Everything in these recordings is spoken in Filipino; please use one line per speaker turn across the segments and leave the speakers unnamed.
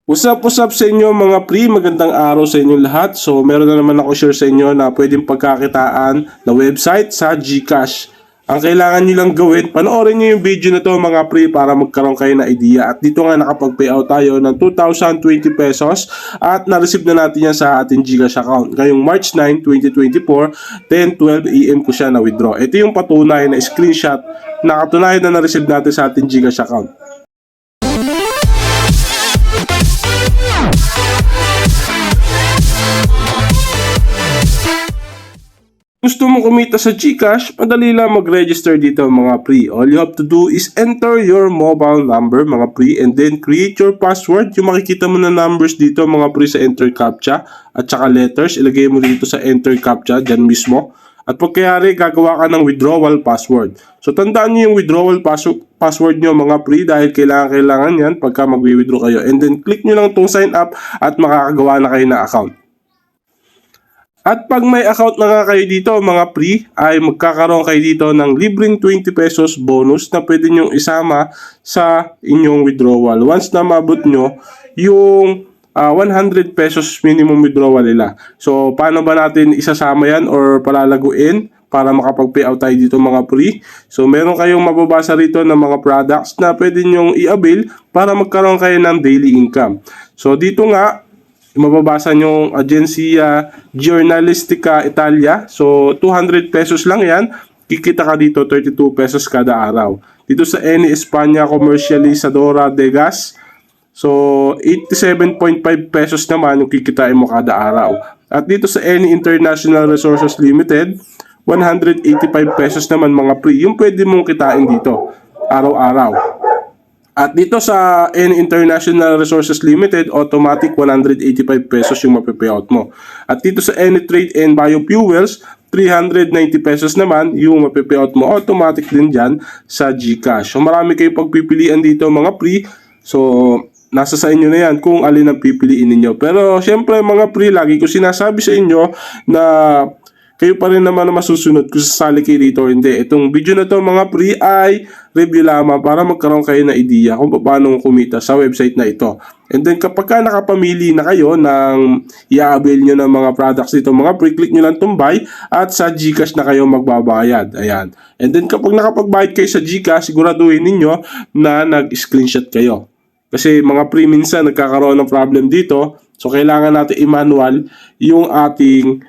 What's up sa inyo mga pre? Magandang araw sa inyo lahat. So meron na naman ako share sa inyo na pwedeng pagkakitaan na website sa GCash. Ang kailangan nyo lang gawin, panoorin nyo yung video na to mga pre para magkaroon kayo ng idea. At dito nga nakapag-payout tayo ng 2,020 pesos at na-receive na natin yan sa ating GCash account. Ngayong March 9, 2024, 10:12 AM ko siya na-withdraw. Ito yung patunay na screenshot na katunayan na na-receive natin sa ating GCash account. Gusto mo kumita sa GCash? Madali lang mag-register dito mga pre. All you have to do is enter your mobile number mga pre and then create your password. Yung makikita mo na numbers dito mga pre sa enter captcha at saka letters, ilagay mo dito sa enter captcha dyan mismo. At pagkayari, gagawa ka ng withdrawal password. So tandaan nyo yung withdrawal password nyo mga pre dahil kailangan yan pagka mag-withdraw kayo. And then click nyo lang itong sign up at makakagawa na kayo na account. At pag may account na nga kayo dito mga pre, ay magkakaroon kayo dito ng libreng 20 pesos bonus na pwede nyong isama sa inyong withdrawal. Once na mabot nyo yung 100 pesos minimum withdrawal nila. So paano ba natin isasama yan or palalaguin para makapag-payout tayo dito mga pre? So meron kayong mababasa rito ng mga products na pwede nyong i-avail para magkaroon kayo ng daily income. So dito nga, mababasa nyo Agenzia Giornalistica Italia. So 200 pesos lang yan. Kikita ka dito 32 pesos kada araw. Dito sa Eni España Comercializadora de Gas, so 87.5 pesos naman yung kikitain mo kada araw. At dito sa Eni International Resources Limited, 185 pesos naman mga pre. Yung pwede mong kitain dito araw-araw. At dito sa Eni International Resources Limited, automatic 185 pesos yung mapipayout mo. At dito sa Eni Trade and Biofuels, 390 pesos naman yung mapipayout mo. Automatic din dyan sa GCash. So marami kayong pagpipilian dito mga pre. So nasa sa inyo na yan kung alin ang pipiliin ninyo. Pero syempre mga pre, lagi ko sinasabi sa inyo na kayo pa rin naman na masusunod kung sasali kayo dito o hindi. Itong video na to mga pre ay review lamang para magkaroon kayo ng idea kung paano kumita sa website na ito. And then kapag ka nakapamili na kayo ng i-avail nyo ng mga products dito mga pre, click nyo lang itong buy at sa GCash na kayo magbabayad. Ayan. And then kapag nakapagbayad kayo sa GCash, siguraduhin ninyo na nag-screenshot kayo. Kasi mga pre, minsan nagkakaroon ng problem dito. So kailangan natin i-manual yung ating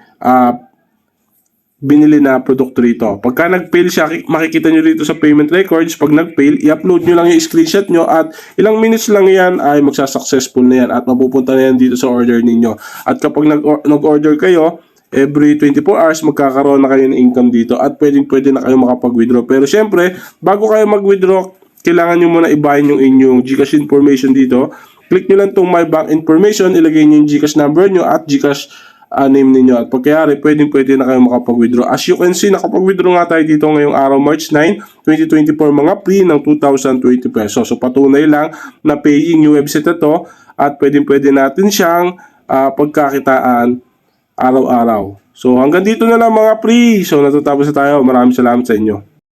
binili na produkto rito. Pagka nag-fail siya, makikita nyo rito sa payment records. Pag nag-fail, i-upload nyo lang yung screenshot nyo at ilang minutes lang yan ay magsa-successful na yan at mapupunta na yan dito sa order ninyo. At kapag nag-order kayo, every 24 hours magkakaroon na kayo ng income dito at pwede na kayo makapag-withdraw. Pero syempre, bago kayo mag-withdraw, kailangan nyo muna ibahin yung inyong GCash information dito. Click nyo lang itong My Bank Information, ilagay nyo yung GCash number nyo at GCash name ninyo. At pagkayari, pwede na kayo makapag-withdraw. As you can see, nakapag-withdraw nga tayo dito ngayong araw, March 9, 2024, mga pre ng 2,020 pesos. So, patunay lang na paying yung website na to at pwede natin siyang pagkakitaan araw-araw. So, hanggang dito na lang mga pre. So, natatapos na tayo. Maraming salamat sa inyo.